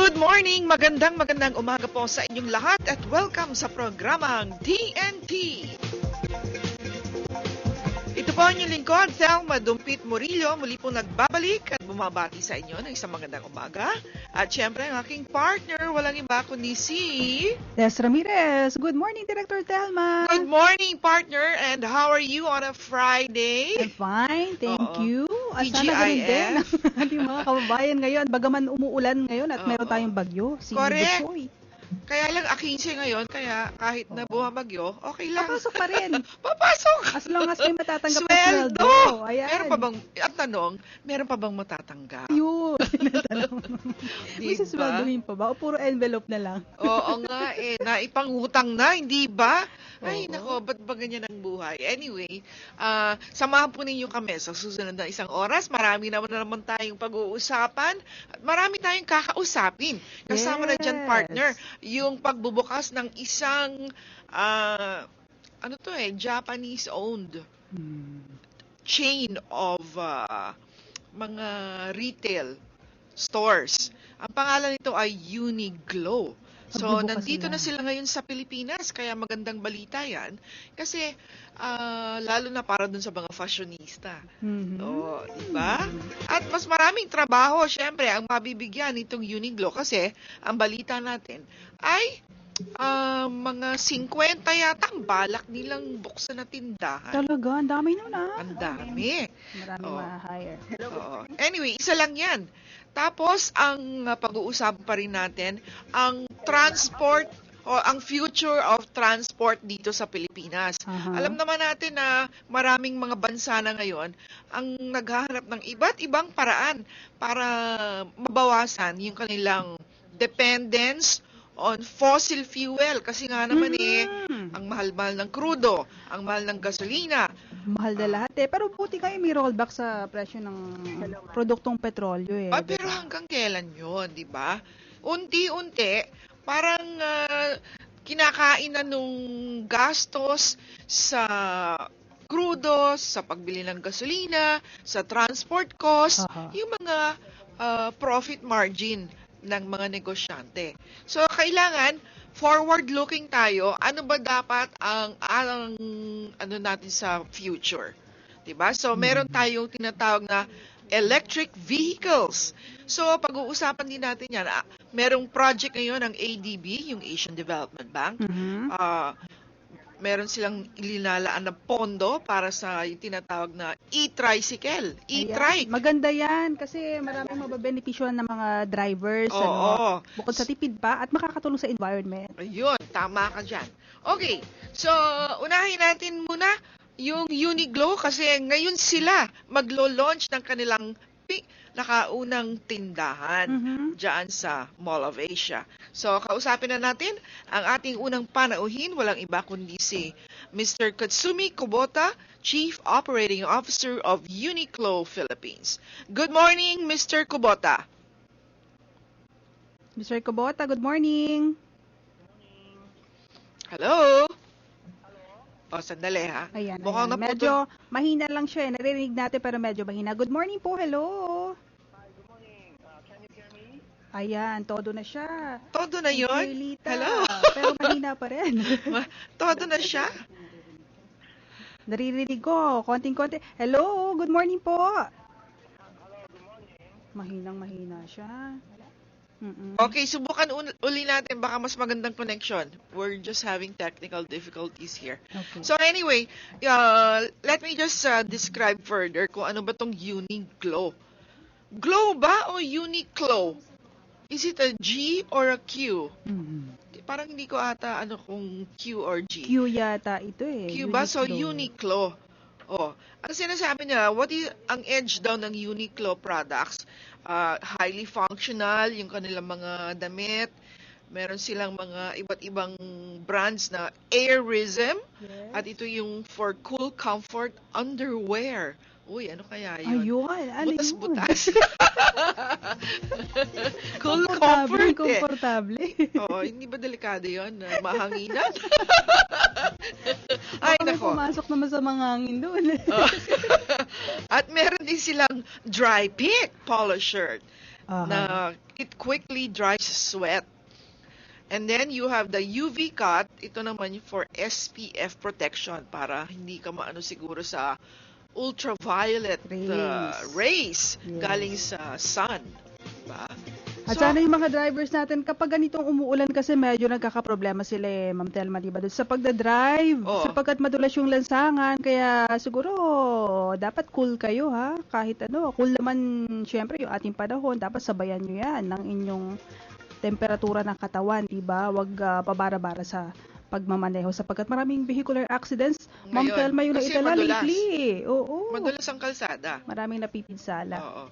Good morning, magandang umaga po sa inyong lahat at welcome sa programang TNT. Ito po ang inyong lingkod, Thelma Dumpit Murillo, muli pong nagbabalik at bumabati sa inyo ng isang magandang umaga. At syempre ang aking partner, walang iba kundi si Des Ramirez. Good morning, Director Thelma. Good morning, partner, and how are you on a Friday? I'm fine, thank you. At sana TGIF. ganun din ang ating mga kababayan ngayon. Bagaman umuulan ngayon at meron tayong bagyo. Si Correct. Dupoy. Kaya lang 15 ngayon, kaya kahit na bumabagyo, okay lang. Papasok pa rin. Papasok! As long as may matatanggap na Sweldo! sweldo. Ayan. Meron pa bang, at tanong, meron pa bang matatanggap? Yun. May Diba? sisweldohin pa ba? O puro envelope na lang? Oo nga naipangutang na, hindi ba? Ay, Oo. nako, ba't ba ganyan ang buhay? Anyway, samahan po ninyo kami sa susunod na isang oras. Marami naman tayong pag-uusapan at marami tayong kakausapin. Kasama na dyan, Yes. partner, yung pagbubukas ng isang, Japanese-owned chain of mga retail stores. Ang pangalan nito ay Uniqlo. So, Pagbubukas nandito na nila. sila ngayon sa Pilipinas, kaya magandang balita yan. Kasi, lalo na para dun sa mga fashionista. Mhm. O, diba? At mas maraming trabaho, syempre, ang mabibigyan nitong Uniqlo kasi ang balita natin ay mga 50 yata ang balak nilang buksan na tindahan. Talaga, ang dami nun Ang dami. Maraming Oo. ma-hire. Oo. Anyway, isa lang yan. Tapos, ang pag-uusapan pa rin natin, ang transport o ang future of transport dito sa Pilipinas. Aha. Alam naman natin na maraming mga bansa na ngayon ang naghahanap ng iba't ibang paraan para mabawasan yung kanilang dependence on fossil fuel. Kasi nga naman ang mahal-mahal ng krudo, ang mahal ng gasolina. Mahal na lahat eh. Pero buti kayo may rollback sa presyo ng produktong petrolyo eh. Pero hanggang kailan yun, di ba? Unti-unti, parang kinakain na nung gastos sa crudo, sa pagbili ng gasolina, sa transport cost, Aha. yung mga profit margin ng mga negosyante. So, kailangan forward-looking tayo. Ano ba dapat ang ano natin sa future? 'Di ba? So, meron tayong tinatawag na electric vehicles. So, pag-uusapan din natin 'yan. Merong project ngayon ng ADB, yung Asian Development Bank. Mhm. Meron silang ilinalaan na pondo para sa yung tinatawag na e-tricycle, e-trike. Ayan. Maganda yan kasi maraming mababenepisyo ng mga drivers. Oo. Bukod sa tipid pa at makakatulong sa environment. Ayun, tama ka dyan. Okay, so unahin natin muna yung Uniqlo kasi ngayon sila maglo-launch ng kanilang nakaunang tindahan dyan sa Mall of Asia. So, kausapin na natin ang ating unang panauhin, walang iba kundi si Mr. Katsumi Kubota, Chief Operating Officer of Uniqlo Philippines. Good morning, Mr. Kubota. Mr. Kubota, good morning. Hello? O, sandali ha. Ayan, Mukhang ayan. naputol. Medyo mahina lang siya. Naririnig natin pero medyo mahina. Good morning po, hello. Good morning. Can you hear me? Ayan, todo na siya. Todo na yun? Thank you, Lita. Hello? Pero mahina pa rin. Todo na siya? Naririnig ko, konting-konti. Hello, good morning po. Hello, good morning. Mahinang-mahina siya. Okay, subukan uli natin. Baka mas magandang connection. We're just having technical difficulties here. Okay. So anyway, let me just describe further kung ano ba tong Uniqlo. Glow ba o Uniqlo? Is it a G or a Q? Parang hindi ko ata kung Q or G. Q yata ito eh. Q ba? So Uniqlo. Uniqlo. Oh, ang sinasabi niya, what is ang edge daw ng Uniqlo products? Highly functional, yung kanilang mga damit. Meron silang mga iba't ibang brands na Airism. Yes. At ito yung for cool comfort underwear. Uy, ano kaya yun? Ayun, ano yun? Butas-butas. Cool comfort eh. Komportable. Oo, hindi ba delikado yun? Mahanginan? Ay, Baka may nako. pumasok naman sa mga hangin doon. At meron din silang dry pick polo shirt. Aha. na it quickly dries sweat. And then you have the UV cut, ito naman yung for SPF protection para hindi ka maano siguro sa ultraviolet rays Yes. galing sa sun. Diba? At So, sana yung mga drivers natin, kapag ganitong umuulan kasi medyo nagkakaproblema sila Ma'am Telma, diba? Doon sa pagdadrive, Oo. sapagkat madulas yung lansangan, kaya siguro dapat cool kayo ha, kahit ano, cool naman syempre yung ating panahon, dapat sabayan nyo yan ng inyong temperatura ng katawan, diba? Huwag pabara-bara sa pagmamaneho sapagkat maraming vehicular accidents. Ma'am Ngayon, Telma yung kasi naitala madulas. lately. Oo. madulas ang kalsada. Maraming napipinsala. Oo.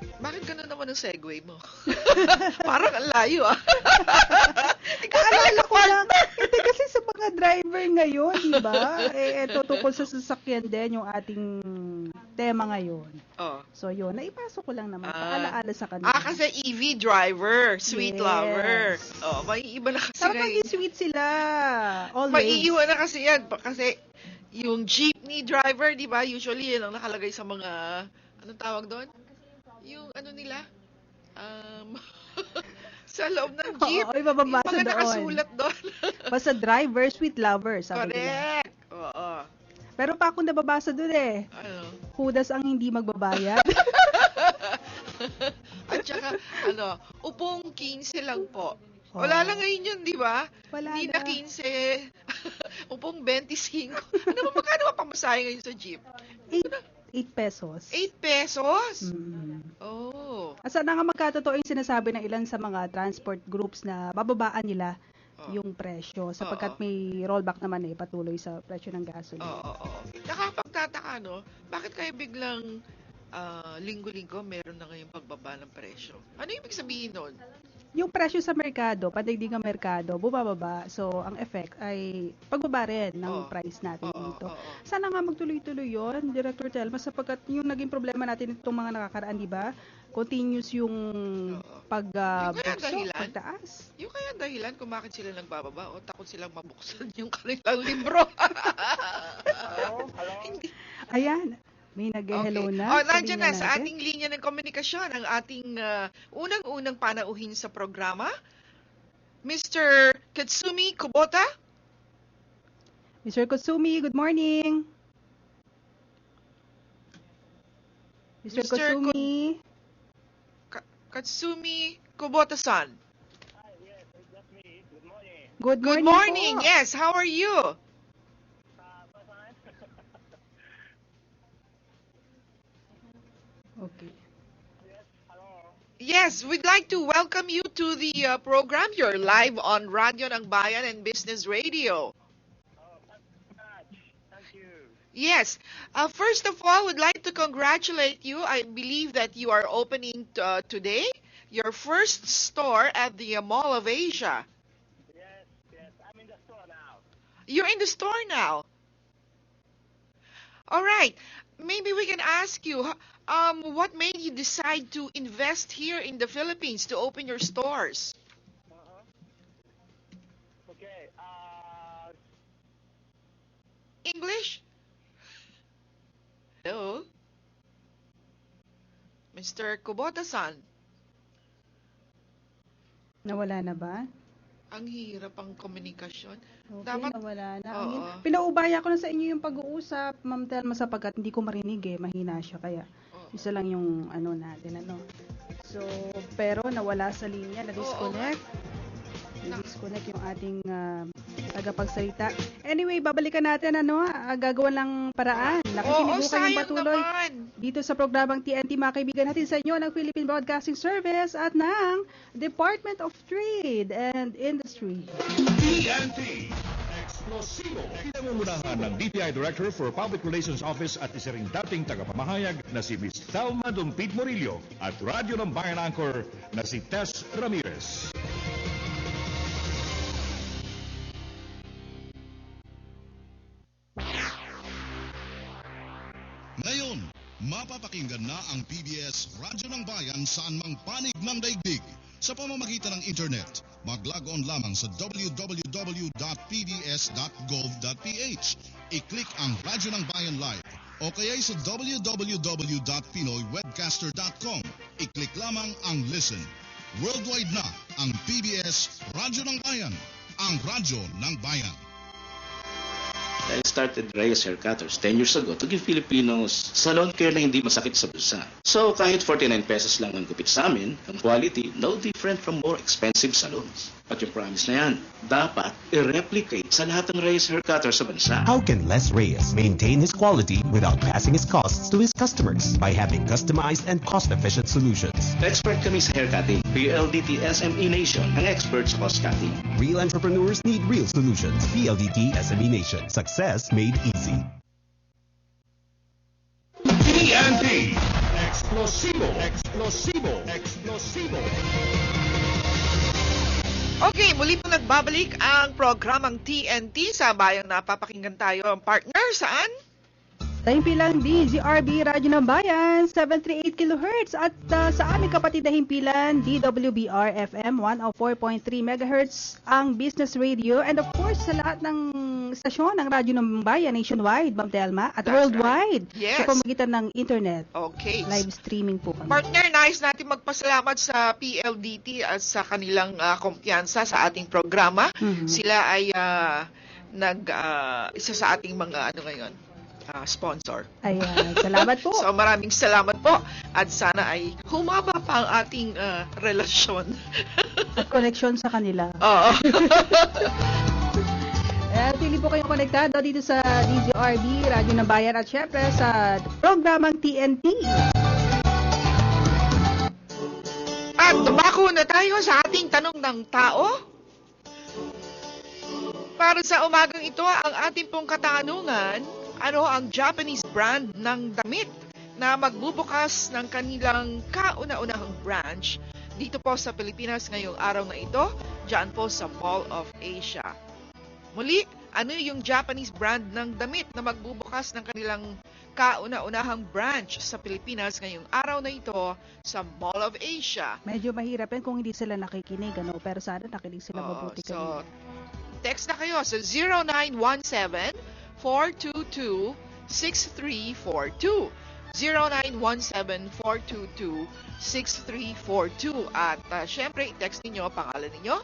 Bakit ganun naman ang segue mo? Parang ang layo ah. Naalala ko lang, ito kasi sa mga driver ngayon, di ba? Ito tungkol sa sasakyan din yung ating tema ngayon. Oh. So yun, naipasok ko lang naman, Ah. paalaala sa kanila. Kasi EV driver, sweet Yes. lover. Oh, may iba na kasi Sarap ngayon. maging sweet sila. Always. Maiiwan na kasi yan. Kasi yung jeepney driver, di ba? Usually yan ang nakalagay sa mga, anong tawag doon? Yung ano nila? Sa loob ng jeep. Oo, ibababasa yung mga doon. nakasulat doon. Basta driver, sweet lover, sabi nila. Correct. Oo. Pero pa akong nababasa doon Ano? Judas ang hindi magbabayad. At saka, upong 15 lang po. Oh. Wala lang ngayon yun, di ba? Wala Hindi na. na 15. Upong 25. Magkano ba pamasahe ngayon sa jeep? 8 pesos. 8 pesos? Mm. Oh. At sana nga magkatotoo yung sinasabi ng ilan sa mga transport groups na bababaan nila Oh. yung presyo sapagkat Oo. may rollback naman patuloy sa presyo ng gasoline. Oo. Nakapagtataka, no? Bakit kaya biglang linggo-linggo meron na ngayong pagbaba ng presyo? Ano ibig sabihin nun? Yung presyo sa merkado, pandaigdigang merkado, bumababa. So, ang effect ay pagbaba rin ng Oo. price natin dito. Oo. Sana nga magtuloy-tuloy yon, Director Telma, sapagkat yung naging problema natin itong mga nakakaraan, di ba? Continuous yung Oo. Yung kaya pagbukso, dahilan? pagtaas. Yung kaya dahilan kung bakit sila nagbababa o takot silang mabuksan yung kanilang libro. Hello? Hello? Ayan, may nag-hello na. Nandiyan na Sabihin sa natin. ating linya ng komunikasyon ang ating unang-unang panauhin sa programa, Mr. Katsumi Kubota. Mr. Kusumi, good morning. Mr. Mr. Kusumi. Katsumi Kubota-san. Hi, yes, that's me. Good morning. Good Good morning. morning. Po. Yes, how are you? Fine. Okay. Yes, hello. Yes, we'd like to welcome you to the program. You're live on Radyo ng Bayan and Business Radio. Thank you so much. Thank you. Yes. First of all, would like to congratulate you. I believe that you are opening today your first store at the Mall of Asia. Yes, I'm in the store now. You're in the store now. All right. Maybe we can ask you, what made you decide to invest here in the Philippines to open your stores? Okay, English? Hello? Mr. Kubota-san, Nawala na ba? ang hirap ang komunikasyon. Okay, Dapat- nawala na. Oo. Pinaubaya ko na sa inyo yung pag-uusap, Ma'am Telma, sapagkat hindi ko marinig mahina siya, kaya Oo. isa lang yung natin, So, pero nawala sa linya, na-disconnect. Na-disconnect yung ating tagapagsalita. Anyway, babalikan natin, gagawan lang paraan. Nakikilibukan yung sayang patuloy naman. dito sa programang TNT, mga kaibigan natin sa inyo ng Philippine Broadcasting Service at ng Department of Trade and Industry. TNT Explosivo. Pinangungunahan ng DTI Director for Public Relations Office at isa ring dating tagapamahayag na si Ms. Thelma Dumpid Morillo at Radyo ng Bayan Anchor na si Tess Ramirez. Ngayon, mapapakinggan na ang PBS Radyo ng Bayan saan mang panig ng daigdig. Sa pamamagitan ng internet, mag-log on lamang sa www.pbs.gov.ph. I-click ang Radyo ng Bayan Live o kaya sa www.pinoywebcaster.com. I-click lamang ang listen. Worldwide na ang PBS Radyo ng Bayan, ang radyo ng bayan. I started Reyes Hair Cutters 10 years ago to give Filipinos salon care na hindi masakit sa bulsa. So kahit 49 pesos lang ang gupit sa amin, ang quality no different from more expensive salons. At yung promise na yan, dapat i-replicate sa lahat ng Reyes Hair Cutters sa bansa. How can Les Reyes maintain his quality without passing his costs to his customers? By having customized and cost-efficient solutions. Expert kami sa hair cutting. PLDT SME Nation ang expert sa cost cutting. Real entrepreneurs need real solutions. PLDT SME Nation. Success made easy. TNT. Explosivo. Explosivo. Explosivo. Okay, muli po nagbabalik ang programang TNT sa bayang napapakinggan tayo. Ang partner saan? Himpilan DZRB Radyo ng Bayan, 738 kHz at sa aming kapatid na himpilan DWBR FM 104.3 MHz ang business radio and of course sa lahat ng stasyon ng Radyo ng Bayan nationwide, Ma'am Telma, at That's worldwide right. Yes. sa pamamagitan ng internet. Okay. Live streaming po kami. Partner, nais natin magpasalamat sa PLDT at sa kanilang kumpiyansa sa ating programa. Mhm. Sila ay isa sa ating mga sponsor. Ayan, salamat po. So maraming salamat po at sana ay humaba pa ang ating relasyon. At connection sa kanila. Oo. Pili po kayong konektado dito sa DZRB, Radyo ng Bayan at syempre sa programang TNT. At dumako na tayo sa ating tanong ng tao. Para sa umagang ito, ang ating pong katanungan, ano ang Japanese brand ng damit na magbubukas ng kanilang kauna-unahang branch dito po sa Pilipinas ngayong araw na ito, dyan po sa Mall of Asia. Muli, ano yung Japanese brand ng damit na magbubukas ng kanilang kauna-unahang branch sa Pilipinas ngayong araw na ito sa Mall of Asia? Medyo mahirap yan kung hindi sila nakikinig, pero sana nakinig sila mabuti So, kanina. text na kayo sa 0917-422-6342. 0917-422-6342. At syempre, i-text ninyo ang pangalan ninyo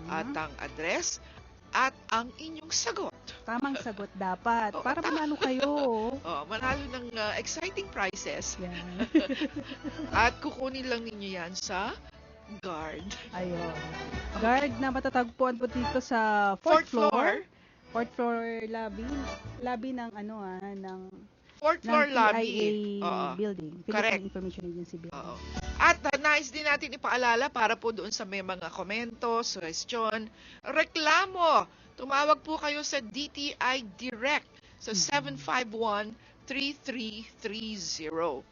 at ang address at ang inyong sagot. Tamang sagot dapat. Oo, Para manalo kayo. Manalo ng exciting prizes. Yan. At kukunin lang ninyo yan sa guard. Ayun. Guard na matatagpuan po dito sa fourth floor. Fourth floor lobby. Lobby ng ng Fourth floor lobby. PIA building. Correct. Philippine Information Agency building. Oo. At nais din natin ipaalala para po doon sa may mga komento, suggestion, reklamo. Tumawag po kayo sa DTI Direct sa 751-3330.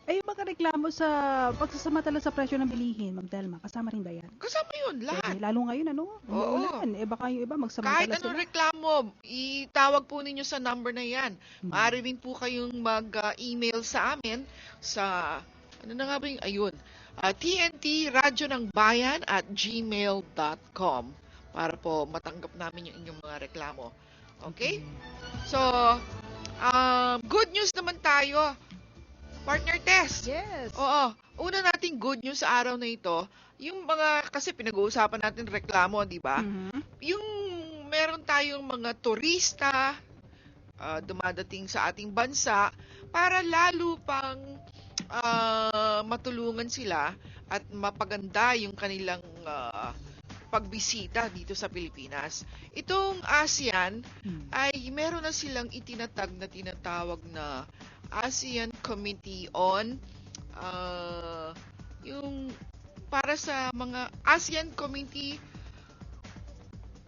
Yung mga reklamo sa pagsasamantala sa presyo ng bilihin, Ma'am Telma, kasama rin ba yan? Kasama yun, lahat. Lalo ngayon, Oo. Umuulan. Baka yung iba Kahit magsamantala anong sila. reklamo, itawag po ninyo sa number na yan. Maaari rin po kayong mag-email sa amin sa, ano na nga ba yung, ayun, TNT Radyo ng Bayan @gmail.com para po matanggap namin yung inyong mga reklamo. Okay? So, good news naman tayo. Partner Tess. Yes. Oo. Una nating good news sa araw na ito, yung mga, kasi pinag-uusapan natin reklamo, di ba? Mhm. Yung meron tayong mga turista dumadating sa ating bansa para lalo pang matulungan sila at mapaganda yung kanilang pagbisita dito sa Pilipinas. Itong ASEAN ay meron na silang itinatag na tinatawag na ASEAN Committee on yung para sa mga ASEAN Committee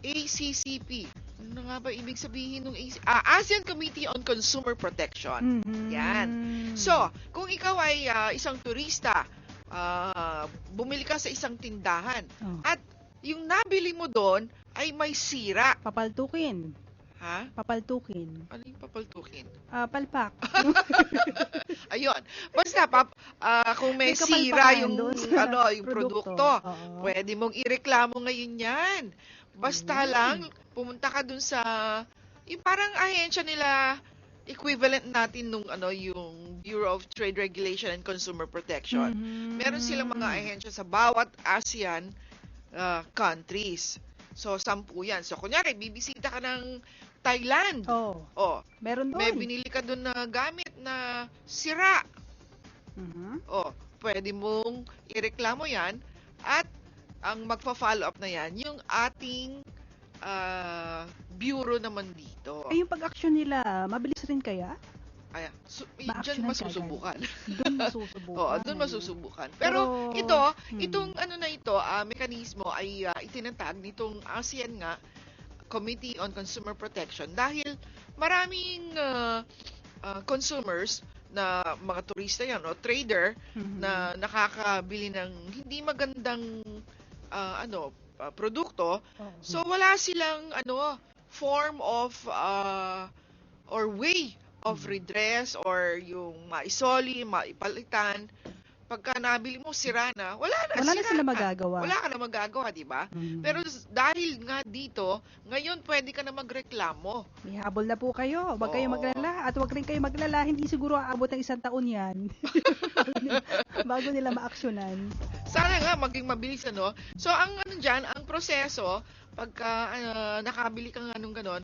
ACCP. Ano nga ba ibig sabihin ng ASEAN Committee on Consumer Protection. Mhm. Yan. So, kung ikaw ay isang turista, bumili ka sa isang tindahan at yung nabili mo doon ay may sira. Papaltukin. Ha? Papaltukin. Ano yung papaltukin? Palpak. Ayun. Basta kung may May sira kapalpakan yung doon sa yung produkto. produkto, Oo. pwede mong ireklamo ngayon 'yan. Basta lang pumunta ka dun sa yung parang ahensya nila, equivalent natin nung yung Bureau of Trade Regulation and Consumer Protection. Meron silang mga ahensya sa bawat ASEAN countries. So 10 yan. So kunyari bibisita ka ng Thailand. Oh, meron doon. may binili ka doon na gamit na sira. Oh, pwede mong ireklamo yan at ang magpa-follow up na yan yung ating bureau naman dito. Yung pag-action nila, mabilis rin kaya? Ayan. Ma-actionan Diyan masusubukan. Doon masusubukan. Oo, doon masusubukan. Pero itong mekanismo ay itinatag nitong ASEAN nga Committee on Consumer Protection dahil maraming consumers na mga turista yan o trader na nakakabili ng hindi magandang produkto. So wala silang form of or way of redress or yung maisoli, maipalitan. Pagka nabili mo sira na, wala na sila magagawa. Wala ka na magagawa, di ba? Pero dahil nga dito, ngayon pwede ka na magreklamo. May habol na po kayo. Huwag kayo maglala at huwag rin kayo maglala. Hindi siguro aabot ng 1 taon yan. bago nila ma-actionan. Sana nga maging mabilis So ang ang proseso pagka nakabili ka nga nung ganon,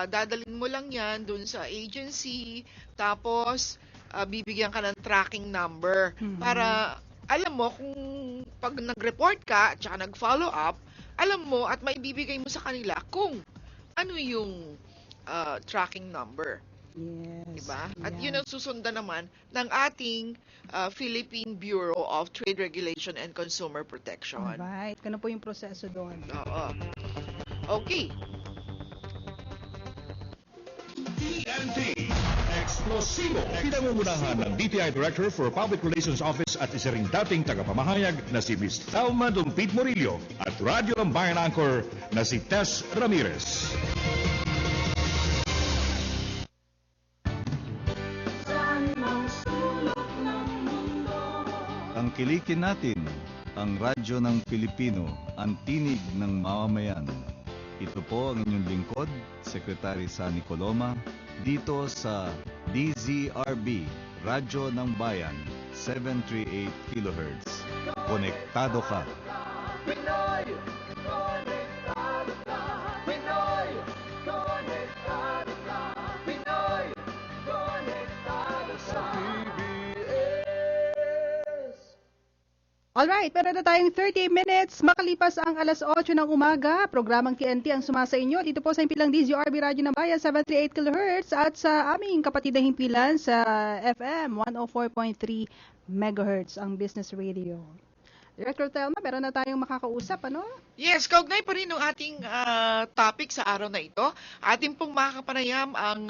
dadalhin mo lang yan dun sa agency, tapos bibigyan ka ng tracking number para alam mo kung pag nag-report ka at saka nag-follow up, alam mo at maibibigay mo sa kanila kung ano yung tracking number. Yes. Diba? At yun ang susundan naman ng ating Philippine Bureau of Trade Regulation and Consumer Protection. Alright. Ganun po yung proseso doon. Oo. Okay. TNT Explosivo. Pinangungunahan ng DTI Director for Public Relations Office at isa ring dating tagapamahayag na si Ms. Thelma Dumpid Morillo at Radyo ng Bayan Anchor na si Tess Ramirez. Tangkilikin natin ang radyo ng Pilipino, ang tinig ng mamamayan. Ito po ang inyong lingkod, Secretary Sunny Coloma, dito sa DZRB, Radyo ng Bayan, 738 kHz. Konektado ka! Pinoy! Konektado ka! Pinoy! Konektado ka! Pinoy! Konektado sa Alright, meron na tayong 30 minutes makalipas ang alas 8 ng umaga. Programang TNT ang sumasa inyo. Dito po sa himpilang DZRB Radyo ng Bayan, 738 kHz at sa aming kapatid na himpilan sa FM 104.3 MHz ang Business Radio. Director Thelma, meron na tayong makakausap, Yes, kaugnay pa rin ng ating topic sa araw na ito. Ating pong makakapanayam ang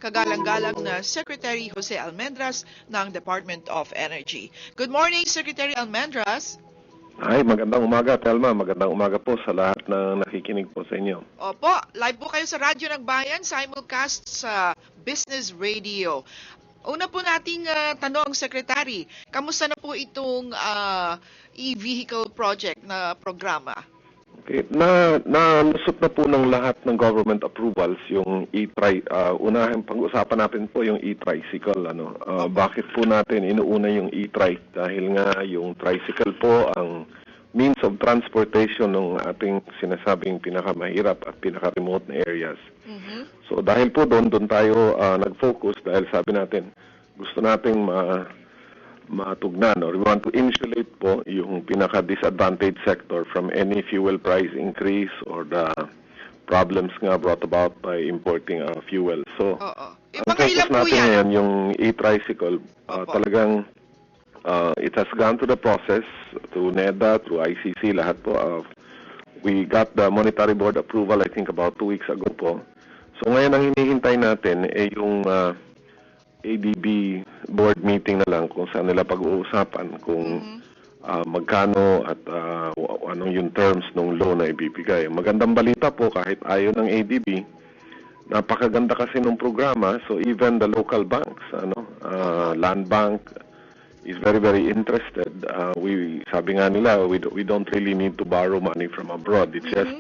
kagalang-galang na Secretary Jose Almendras ng Department of Energy. Good morning, Secretary Almendras. Ay, magandang umaga, Thelma. Magandang umaga po sa lahat na nakikinig po sa inyo. Opo, live po kayo sa Radyo ng Bayan, simulcast sa Business Radio. Una po nating tanong, Secretary, kamusta na po itong e-vehicle project na programa? Okay, nalusot na po ng lahat ng government approvals yung unahin pag-usapan natin po yung e-tricycle. Bakit po natin inuuna yung e-trike? Dahil nga yung tricycle po ang means of transportation ng ating sinasabing pinakamahirap at pinaka-remote na areas. So dahil po doon tayo nag-focus dahil sabi natin gusto nating matugnan or we want to insulate po yung pinaka-disadvantaged sector from any fuel price increase or the problems nga brought about by importing fuel. So ang focus natin ngayon yung e-tricycle talagang it has gone through the process through NEDA, through ICC, lahat po. We got the monetary board approval I think about 2 weeks ago po. So ngayon ang hinihintay natin yung ADB board meeting na lang kung saan nila pag-uusapan kung magkano at anong yung terms ng loan na ibibigay. Magandang balita po kahit ayaw ng ADB, napakaganda kasi ng programa. So even the local banks, Land Bank is very, very interested. Sabi nga nila, we don't really need to borrow money from abroad. It's just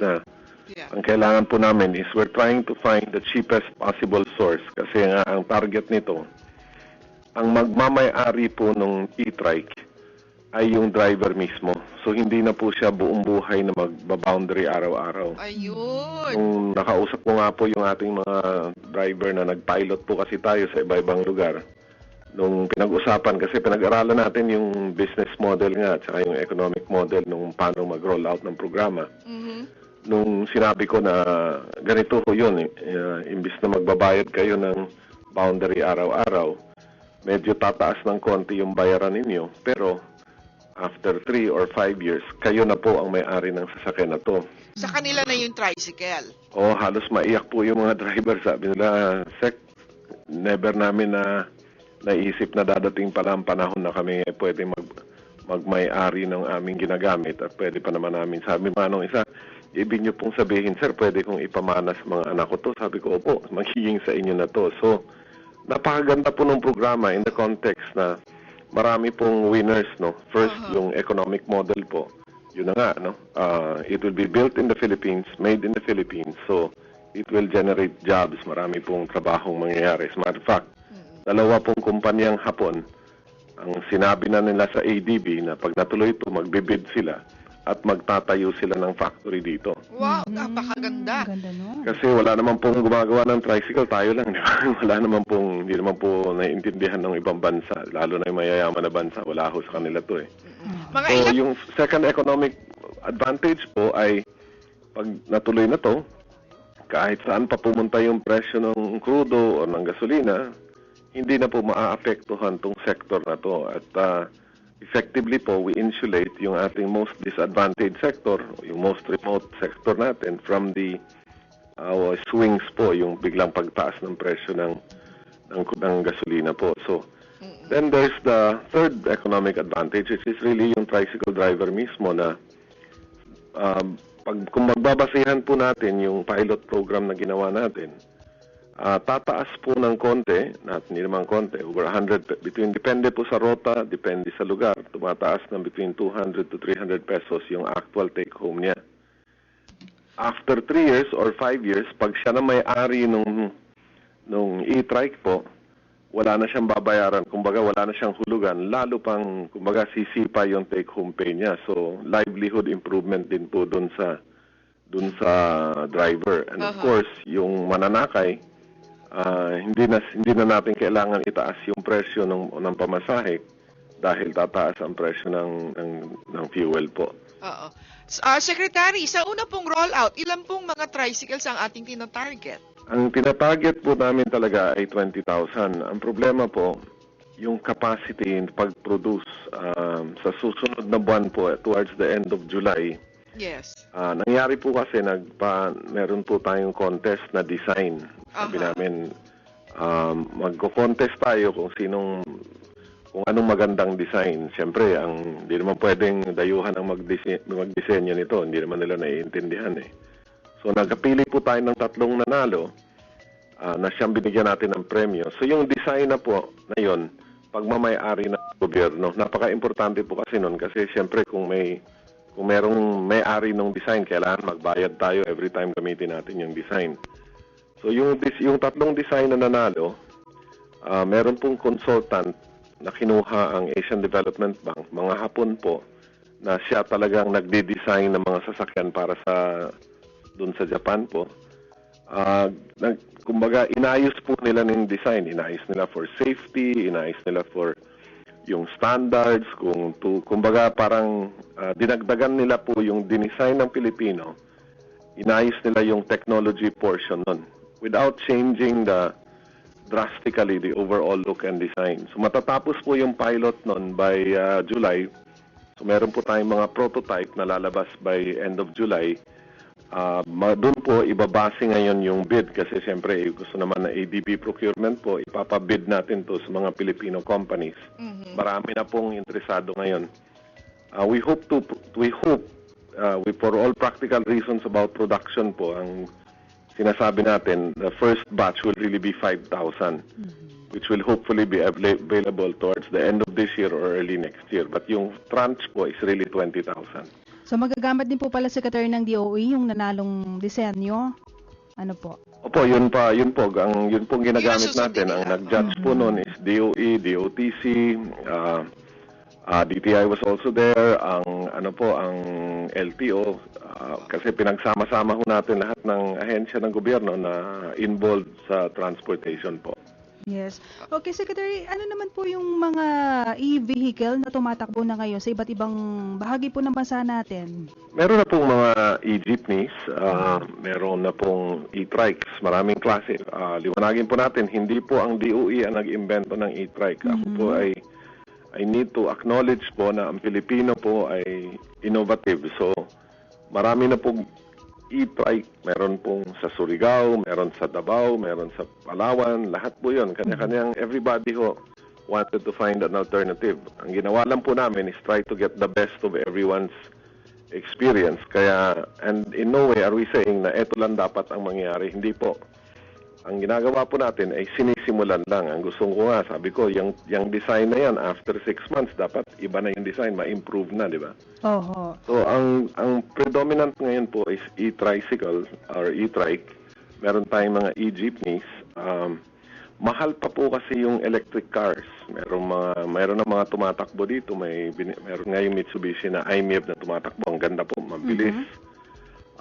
Ang kailangan po namin is we're trying to find the cheapest possible source kasi nga ang target nito, ang magmamay-ari po ng e-trike ay yung driver mismo. So hindi na po siya buong buhay na magba-boundary araw-araw. Ayun. Nung nakausap ko nga po yung ating mga driver na nag-pilot po kasi tayo sa iba-ibang lugar. Nung pinag-usapan, kasi pinag-aralan natin yung business model nga at saka yung economic model nung paano mag-roll out ng programa. Nung sinabi ko na ganito po yun, imbis na magbabayad kayo ng boundary araw-araw, medyo tataas ng konti yung bayaran ninyo, pero after 3 or 5 years, kayo na po ang may-ari ng sasakyan na to. Sa kanila na yung tricycle. O, halos maiyak po yung mga driver. Sabi nila, Sek, never namin na naisip na dadating pala ang panahon na kami pwede magmay-ari ng aming ginagamit at pwede pa naman namin. Sabi manong isa, ibig nyo pong sabihin, sir, pwede kong ipamana sa mga anak ko to. Sabi ko, opo, magiging sa inyo na to. So, napakaganda po ng programa in the context na marami pong winners, no? First, yung economic model po. Yun na nga, no? It will be built in the Philippines, made in the Philippines. So, it will generate jobs. Marami pong trabahong mangyayari. As a matter of fact, dalawa pong kumpanyang Hapon, ang sinabi na nila sa ADB na pag natuloy ito, magbibid sila at magtatayo sila ng factory dito. Wow, napakaganda. Kasi wala naman pong gumagawa ng tricycle, tayo lang, di ba? Wala naman pong, hindi naman po naiintindihan ng ibang bansa, lalo na yung mayayaman na bansa, wala ho sa kanila to eh. So, yung second economic advantage po ay pag natuloy na to, kahit saan pa pumunta yung presyo ng crudo o ng gasolina, hindi na po maaapektuhan tong sector na to. At effectively po, we insulate yung ating most disadvantaged sector, yung most remote sector natin from the swings po, yung biglang pagtaas ng presyo ng gasolina po. So, then there's the third economic advantage, which is really yung tricycle driver mismo na kung magbabasihan po natin yung pilot program na ginawa natin, tataas po ng konti, hindi naman konti, over 100, depende po sa rota, depende sa lugar, tumataas ng between 200 to 300 pesos yung actual take-home niya. After 3 years or 5 years, pag siya na may-ari nung e-trike po, wala na siyang babayaran, kumbaga wala na siyang hulugan, lalo pang, kumbaga sisipa yung take-home pay niya. So, livelihood improvement din po dun sa driver. And of course, yung mananakay, hindi na natin kailangan itaas yung presyo ng pamasahe dahil tataas ang presyo ng fuel po. Oo. Secretary, sa una pong rollout, ilan pong mga tricycles ang ating tinatarget? Ang tinatarget po namin talaga ay 20,000. Ang problema po, yung capacity in pag-produce sa susunod na buwan po towards the end of July. Yes. Nangyari po kasi meron po tayong contest na design. Sabi namin, magko-contest tayo kung anong magandang design. Siyempre, hindi naman pwedeng dayuhan ang magdisenyo nito. Hindi naman nila naiintindihan eh. So, nagpili po tayo ng 3 nanalo na siyang binigyan natin ng premyo. So, yung design na po na yun, pagmamay-ari ng gobyerno, napaka-importante po kasi nun. Kasi siyempre, kung merong may-ari ng design, kailangan magbayad tayo every time gamitin natin yung design. So, yung 3 design na nanalo, meron pong consultant na kinuha ang Asian Development Bank, mga Hapon po, na siya talagang nagde-design ng mga sasakyan para dun sa Japan po. Kumbaga, inayos po nila ng design. Inayos nila for safety, inayos nila for yung standards, kumbaga parang dinagdagan nila po yung dinesign ng Pilipino. Inayos nila yung technology portion nun without changing drastically the overall look and design. So matatapos po yung pilot nun by July. So meron po tayong mga prototype na lalabas by end of July. Doon po ibabase ngayon yung bid kasi siyempre gusto naman na ADB procurement po, ipapabid natin to sa mga Filipino companies. Marami na pong interesado ngayon. We hope for all practical reasons about production po, ang sinasabi natin, the first batch will really be 5,000, which will hopefully be available towards the end of this year or early next year. But yung tranche po is really 20,000. So magagamit din po pala Secretary ng DOE yung nanalong disenyo. Ano po? Opo, yun po, yun pong ginagamit Yun ang natin. Ang susundin nag-judge po noon is DOE, DOTC, DTI was also there, ang LTO, kasi pinagsama-sama ho natin lahat ng ahensya ng gobyerno na involved sa transportation po. Yes. Okay, Secretary, ano naman po yung mga e-vehicle na tumatakbo na ngayon sa iba't ibang bahagi po ng bansa natin? Meron na pong mga e-jeepneys, meron na pong e-trikes, maraming klase. Liwanagin po natin, hindi po ang DOE ang nag-imbento ng e-trike. Ako po I need to acknowledge po na ang Pilipino po ay innovative. So, marami na pong e-trike. Meron pong sa Surigao, meron sa Davao, meron sa Palawan. Lahat po yun. Kanya-kanyang everybody ho wanted to find an alternative. Ang ginawa lang po namin is try to get the best of everyone's experience. Kaya, and in no way are we saying na eto lang dapat ang mangyari. Hindi po. Ang ginagawa po natin ay sinisimulan lang. Ang gusto ko nga, sabi ko, yung design na yan, after 6 months, dapat iba na yung design, ma-improve na, di ba? Oho. So, ang predominant ngayon po is e-tricycle or e-trike. Meron tayong mga e-jeepneys. Mahal pa po kasi yung electric cars. Meron na mga tumatakbo dito. Meron nga yung Mitsubishi na iMIV na tumatakbo. Ang ganda po, mabilis.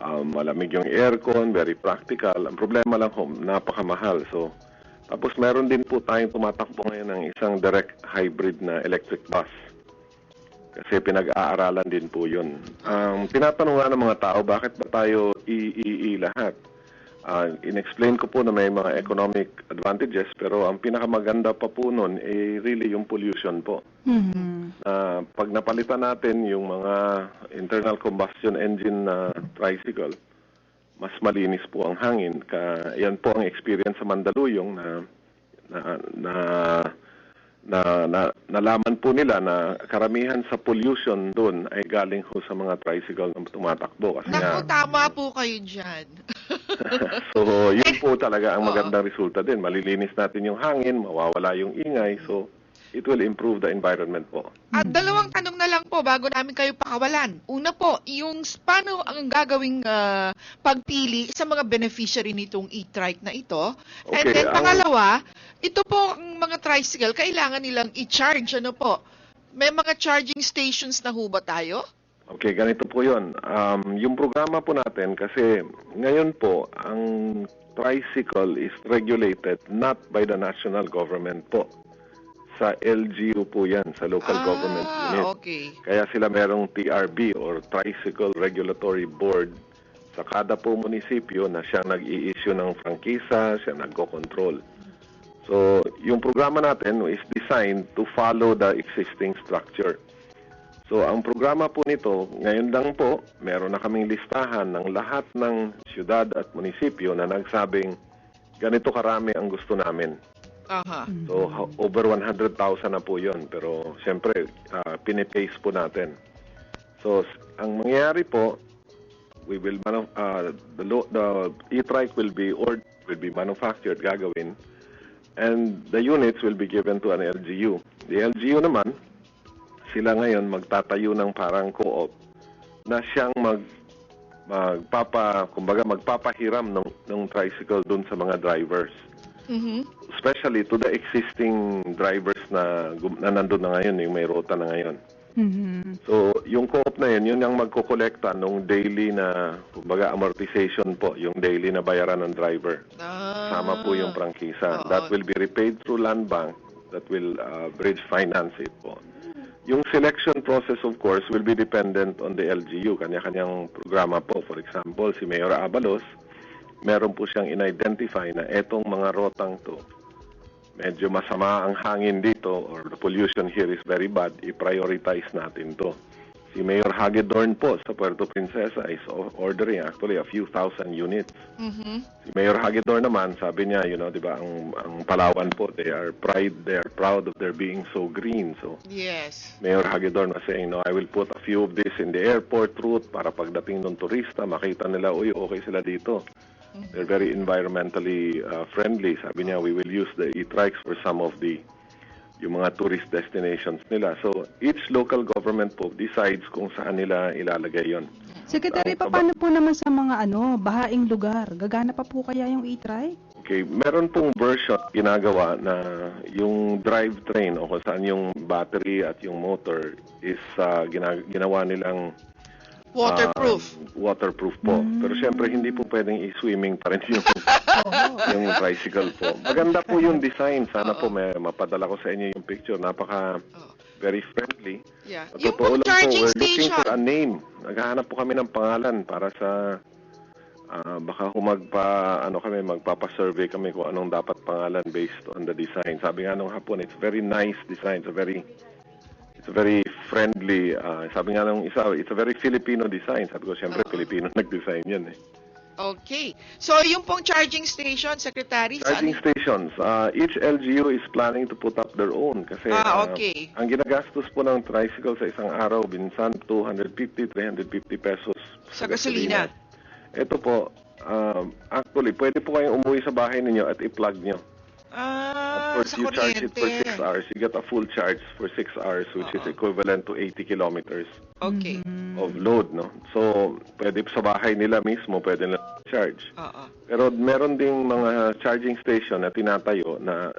Malamig yung aircon, very practical. Ang problema lang ho, napakamahal. So, tapos meron din po tayong tumatakbo ngayon ng isang direct hybrid na electric bus. Kasi pinag-aaralan din po yun. Tinatanong nga ng mga tao, bakit ba tayo lahat? In-explain ko po na may mga economic advantages, pero ang pinakamaganda pa po nun ay really yung pollution po. Pag napalitan natin yung mga internal combustion engine na tricycle, mas malinis po ang hangin. Yan po ang experience sa Mandaluyong na nalaman po nila na karamihan sa pollution doon ay galing ho sa mga tricycle na tumatakbo. Kasi Naku, tama po kayo dyan. So, yun po talaga ang magandang resulta din. Malilinis natin yung hangin, mawawala yung ingay, so it will improve the environment po. At dalawang tanong na lang po bago namin kayo pakawalan. Una po, yung paano ang gagawing pagpili sa mga beneficiary nitong e-trike na ito? And Okay, then pangalawa, ito po ang mga tricycle, kailangan nilang i-charge, ano po? May mga charging stations na ho ba tayo? Okay, ganito po yun. Yung programa po natin, kasi ngayon po, ang tricycle is regulated not by the national government po. Sa LGU po yan, sa local government unit. Okay. Kaya sila merong TRB or Tricycle Regulatory Board sa kada po munisipyo na siya nag-i-issue ng prangkisa, siya nagko-control. So, yung programa natin is designed to follow the existing structure. So, ang programa po nito, ngayon lang po, meron na kaming listahan ng lahat ng syudad at munisipyo na nagsabing ganito karami ang gusto namin. So, over 100,000 na po yun. Pero, siyempre, pinipace po natin. So, ang mangyayari po, we will the e-trike will be manufactured, gagawin, and the units will be given to an LGU. The LGU naman, sila ngayon magtatayo ng parang co-op na siyang magpapahiram ng tricycle dun sa mga drivers. Especially to the existing drivers na nandun na ngayon, yung may rota na ngayon. So, yung co-op na yun yung magkokolekta nung daily na, kumbaga, amortization po, yung daily na bayaran ng driver. Sama po yung prangkisa. That will be repaid through Land Bank. That will bridge finance it po. Yung selection process, of course, will be dependent on the LGU. Kanya-kanyang programa po. For example, si Mayor Abalos, meron po siyang in-identify na etong mga rotang to, medyo masama ang hangin dito or the pollution here is very bad, i-prioritize natin to. Si Mayor Hagedorn po sa Puerto Princesa is ordering actually a few thousand units. Si Mayor Hagedorn naman, sabi niya, di ba, ang Palawan po, they are proud of their being so green. So, yes. Mayor Hagedorn was saying, I will put a few of this in the airport route para pagdating ng turista, makita nila, okay sila dito. They're very environmentally friendly. Sabi niya, we will use the e-trikes for some of the yung mga tourist destinations nila. So, each local government po decides kung saan nila ilalagay yon. Secretary, paano po naman sa mga bahaing lugar? Gagana pa po kaya yung e-trike? Okay, meron pong version ginagawa na yung drivetrain o kung saan yung battery at yung motor is ginawa nilang waterproof po. Pero syempre hindi po pwedeng i-swimming pa rin yung tricycle po. Maganda po yung design. Sana po mapadala ko sa inyo yung picture. Very friendly. Yeah. Yung charging we're looking station. for a name. Naghahanap po kami ng pangalan para sa baka kung magpapa-survey kami kung anong dapat pangalan based on the design. Sabi nga nung hapon, it's very nice design. It's a very friendly, sabi nga nung isa, it's a very Filipino design. Sabi ko, siyempre, Filipino nag-design yan eh. Okay. So, yung pong charging station, Secretary? Charging stations. Each LGU is planning to put up their own. Kasi okay. Ang ginagastos po ng tricycle sa isang araw, minsan 250, 350 pesos Sa gasolina. Ito po, actually, pwede po kayong umuwi sa bahay ninyo at i-plug nyo. Sa you charge it for kuryente. 6 hours. You get a full charge for 6 hours, which is equivalent to 80 kilometers Okay. of load, no? So, pwede sa bahay nila mismo, pwede nila charge. Pero meron ding mga charging station na tinatayo na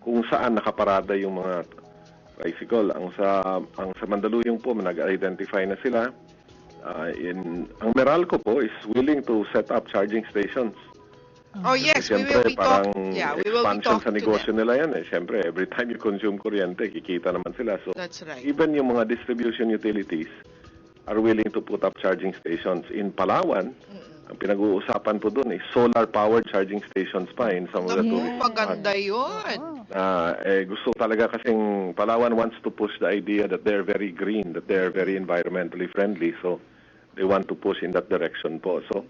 kung saan nakaparada yung mga tricycle. Ang sa Mandaluyong po, nag-identify na sila. Ang Meralco po is willing to set up charging stations. Oh yes, we Siyempre, will be parang talking. Yeah, we will be expansion talking sa negosyo to them. nila yan eh. Siyempre, every time you consume kuryente, kikita naman sila. So, That's right. even yung mga distribution utilities are willing to put up charging stations. In Palawan, ang pinag-uusapan po doon is solar-powered charging stations pa in some of the tourist spots. Maganda yun. Gusto talaga kasing Palawan wants to push the idea that they're very green, that they're very environmentally friendly. So, they want to push in that direction po. So,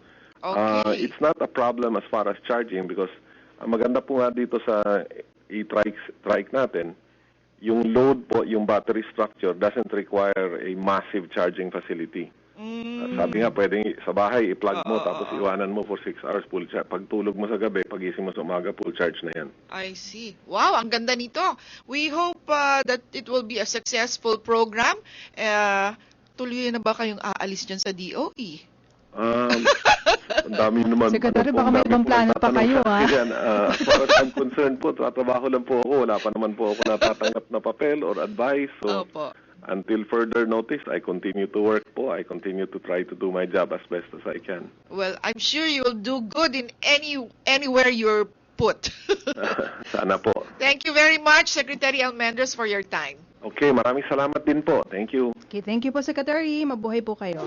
it's not a problem as far as charging because ang maganda po nga dito sa e-trike natin, yung load po, yung battery structure doesn't require a massive charging facility. Sabi nga, pwedeng sa bahay, i-plug mo, tapos iwanan mo for 6 hours full charge. Pag tulog mo sa gabi, pagising mo sa umaga, full charge na yan. I see. Wow, ang ganda nito. We hope that it will be a successful program. Tuloy na ba kayong aalis dyan sa DOE? Ang dami naman. Secretary, baka may ibang plano pa kayo, ha? As far as I'm concerned po, tatrabaho lang po ako. Wala pa naman po ako natatanggap na papel or advice. So, until further notice, I continue to work po. I continue to try to do my job as best as I can. Well, I'm sure you'll do good in anywhere you're put. Sana po. Thank you very much, Secretary Almendros, for your time. Okay, maraming salamat din po. Thank you. Okay, thank you po, Secretary. Mabuhay po kayo.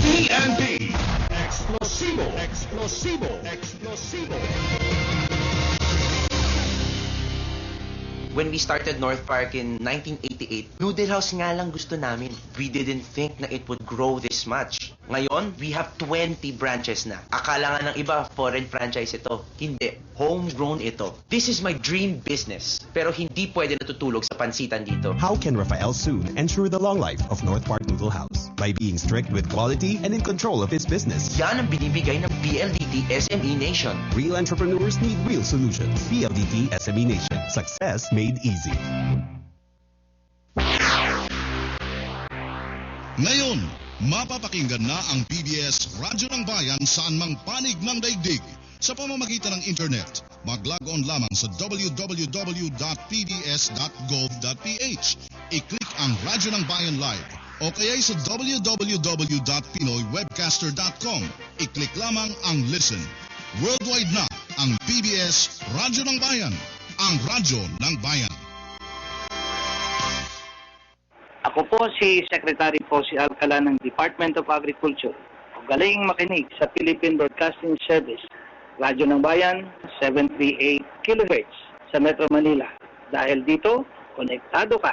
TNT. Explosivo. Explosivo. Explosivo. When we started North Park in 1988, noodle house nga lang gusto namin. We didn't think na it would grow this much. Ngayon, we have 20 branches na. Akala nga ng iba, foreign franchise ito. Hindi. Homegrown ito. This is my dream business. Pero hindi pwede natutulog sa pansitan dito. How can Rafael soon ensure the long life of North Park Noodle House? By being strict with quality and in control of his business. Yan ang binibigay ng PLDT SME Nation. Real entrepreneurs need real solutions. PLDT SME Nation. Success made easy. Ngayon, mapapakinggan na ang PBS Radyo ng Bayan saan mang panig ng daigdig sa pamamagitan ng internet. Mag-log on lamang sa www.pbs.gov.ph. I-click ang Radyo ng Bayan Live o kaya sa www.pinoywebcaster.com. I-click lamang ang Listen. Worldwide na ang PBS Radyo ng Bayan, ang radyo ng bayan. Ako po si Secretary Posy Alcala ng Department of Agriculture. Galing makinig sa Philippine Broadcasting Service, Radyo ng Bayan, 738 kHz sa Metro Manila. Dahil dito, konektado ka.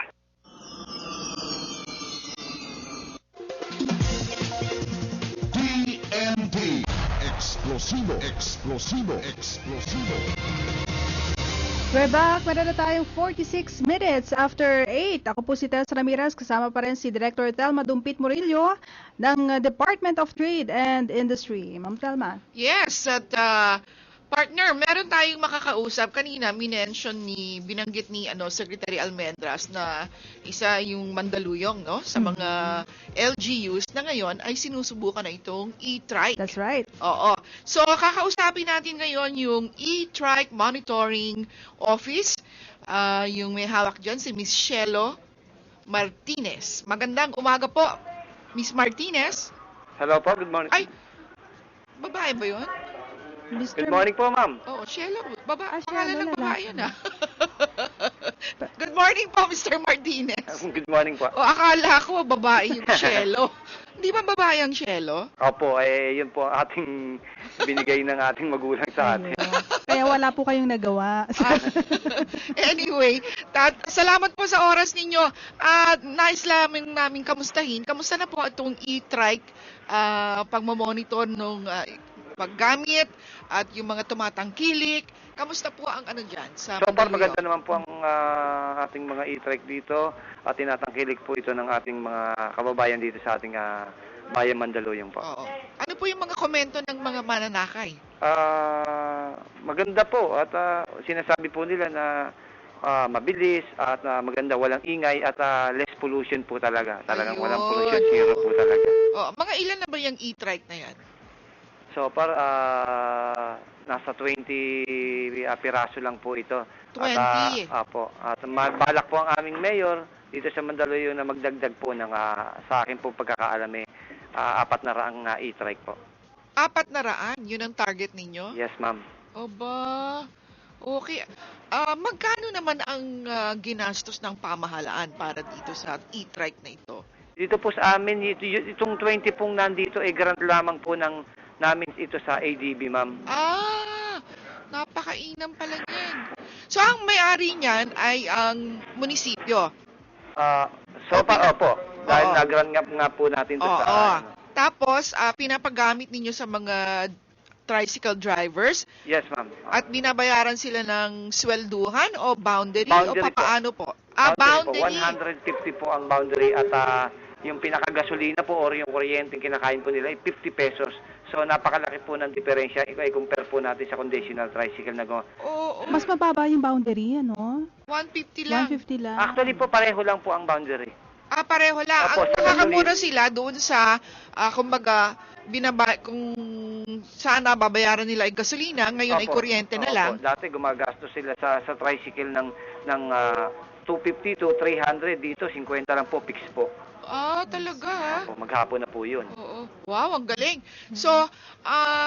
TNT. Explosivo. Explosivo. Explosivo. We're back. Meron na tayong 46 minutes after 8. Ako po si Tess Ramirez. Kasama pa rin si Director Telma Dumpit Murillo ng Department of Trade and Industry. Ma'am Telma. Yes, at Partner, meron tayong makakausap. Kanina, binanggit ni Secretary Almendras na isa yung Mandaluyong, no? Sa mga LGUs na ngayon ay sinusubukan na itong e-trike. That's right. Oo. So, kakausapin natin ngayon yung e-trike monitoring office. Yung may hawak dyan, si Miss Shelo Martinez. Magandang umaga po, Miss Martinez. Hello po, good morning. Ay, babae ba yun? Good morning po, ma'am. Oo, Shelo. Pangalan Shelo, ng babae yun, Good morning po, Mr. Martinez. Good morning po. Akala ko babae yung Shelo. Hindi ba babae ang Shelo? Opo, yun po ating binigay ng ating magulang sa atin. Kaya wala po kayong nagawa. Anyway, salamat po sa oras ninyo. Nais lamang namin kamustahin. Kamusta na po itong e-trike pagmamonitor nung paggamit at yung mga tumatangkilik? Kamusta po ang dyan sa So far, Mandaluyong? maganda naman po ang ating mga e-trike dito at tinatangkilik po ito ng ating mga kababayan dito sa ating bayan Mandaluyong po. Oo. Ano po yung mga komento ng mga mananakay? Maganda po at sinasabi po nila na mabilis at maganda, walang ingay at less pollution po talaga. Talagang walang pollution, zero po talaga. Mga ilan na ba yung e-trike na yan? So far, nasa 20 piraso lang po ito. 20? At balak po ang aming mayor dito sa Mandaluyong na magdagdag po ng sa akin po pagkakaalam 400 e-trike po. 400? Yun ang target ninyo? Yes, ma'am. Aba, okay. Magkano naman ang ginastos ng pamahalaan para dito sa e-trike na ito? Dito po sa amin, itong 20 pong nandito grant lamang po namin ito sa ADB, ma'am. Napakainam pala yan. So, ang may-ari niyan ay ang munisipyo? Opo. Dahil nag-grant nga po natin ito sa... Tapos, pinapagamit ninyo sa mga tricycle drivers? Yes, ma'am. At binabayaran sila ng swelduhan o boundary? O papaano po? Boundary po. 150 po ang boundary at yung pinakagasolina po or yung kuryente kinakain po nila ay 50 pesos. So, napakalaki po ng diferensya. I-compare po natin sa conventional tricycle na Mas mababa yung boundary, 150 lang. 150 lang. Actually po, pareho lang po ang boundary. Pareho lang. Opo, Ang nakakamura sila doon sa, kumbaga, kung saan babayaran nila ay gasolina, ngayon ay kuryente na lang. Dati gumagastos sila sa tricycle ng 250 to 300. Dito, 50 lang po, fix po. Talaga? Maghapon na po yun. Oo. Wow, ang galing. So,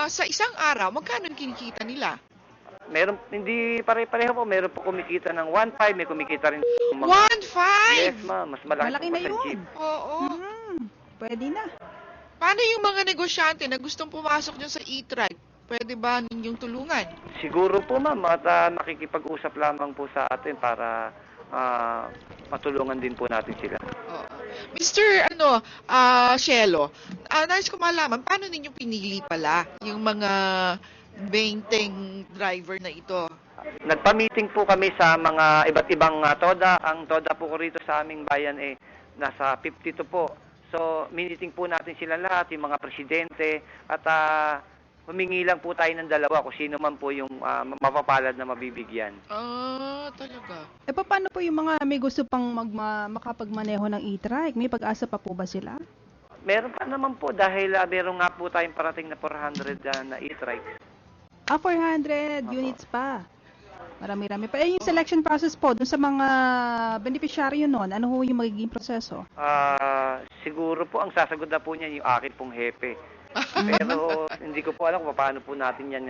sa isang araw, magkano kinikita nila? Meron, hindi pare-pareho po. Meron po kumikita ng 1.5, may kumikita rin ng 1.5? Yes, ma'am. Mas malaki na po sa yun. jeep. Oo. Pwede na. Paano yung mga negosyante na gustong pumasok dyan sa e-trike? Pwede ba ninyong tulungan? Siguro po, ma'am. At nakikipag-usap lamang po sa atin para matulungan din po natin sila. Mr. Shelo, nais ko malaman, paano ninyo pinili pala yung mga 20 driver na ito? Nagpa-meeting po kami sa mga iba't ibang TODA. Ang TODA po ko rito sa aming bayan nasa 52 po. So, meeting po natin sila lahat, yung mga presidente, at humingi lang po tayo ng dalawa kung sino man po yung mapapalad na mabibigyan. Talaga. Paano po yung mga may gusto pang makapagmaneho ng e-trike? May pag-asa pa po ba sila? Meron pa naman po dahil meron nga po tayong parating na 400 na e-trike. 400 units pa. Marami-rami pa. Yung selection process po, dun sa mga beneficiaryo nun, ano ho yung magiging proseso? Siguro po, ang sasagot na po niyan yung akin pong hepe. Pero hindi ko po alam kung paano po natin yan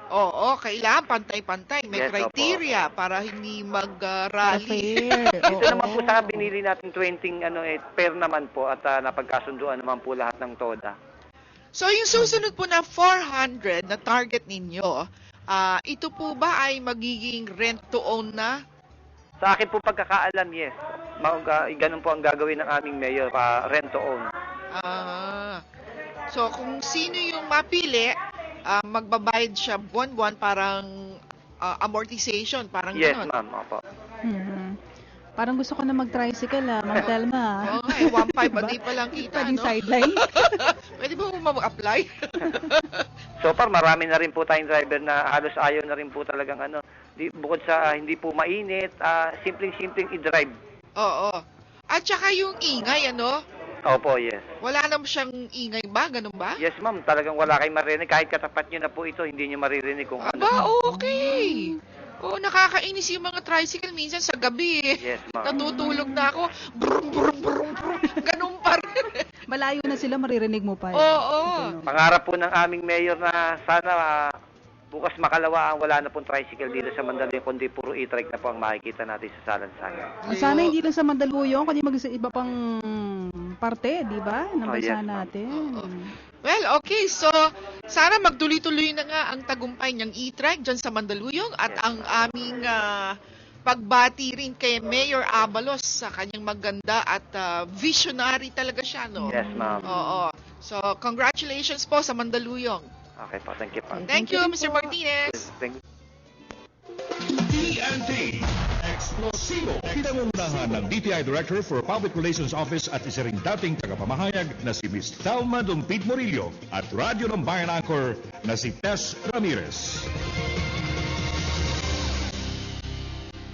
Oo, kailangan pantay-pantay. May criteria para hindi mag-rally. Ito naman po sa binili natin 20 pair naman po at napagkasunduan naman po lahat ng TODA. So yung susunod po na 400 na target ninyo, ito po ba ay magiging rent to own na? Sa akin po pagkakaalam, yes. Ganun po ang gagawin ng aming mayor, rent to own. So kung sino yung mapili, magbabayad siya buwan-buwan, parang amortization, parang yes, gano'n. Yes, ma'am. Opo. Parang gusto ko na mag-tricycle Ma'am Telma. Okay, 1.5 a day pa lang kita, Pwedeng no? sideline. Pwede ba mag-apply? So far, marami na rin po tayong driver na halos ayaw na rin po talagang bukod sa hindi po mainit, simpleng-simpleng i-drive. Oo. At saka yung ingay, Opo, yes. Wala naman siyang ingay ba? Ganun ba? Yes, ma'am. Talagang wala kayong maririnig. Kahit katapat nyo na po ito, hindi nyo maririnig kung ano. Aba, okay. Nakakainis yung mga tricycle minsan sa gabi. Yes, ma'am. Natutulog na ako. Brum, brum, brum, brum. Ganun pa rin. Malayo na sila, maririnig mo pa. Oo. Pangarap po ng aming mayor na sana bukas makalawa wala na pong tricycle dito sa Mandaluyong, kundi puro e-trike na po ang makikita natin sa salansangan. Sana hindi lang sa Mandaluyong, kundi iba pang parte, di ba? Ng bansa yes, natin. Well, okay. So, sana magtuloy-tuloy na nga ang tagumpay niyang e-trike dyan sa Mandaluyong at ang aming pagbati rin kay Mayor Abalos sa kanyang maganda at visionary talaga siya, no? Yes, ma'am. Oo. So, congratulations po sa Mandaluyong. Okay po, thank you po. Thank you, Mr. Martinez. Thank you. TNT Explosivo. Pinangungunahan ng DTI Director for Public Relations Office at isa ring dating tagapamahayag na si Miss Thelma Dumpid Morillo at Radyo ng Bayan Anchor na si Tess Ramirez.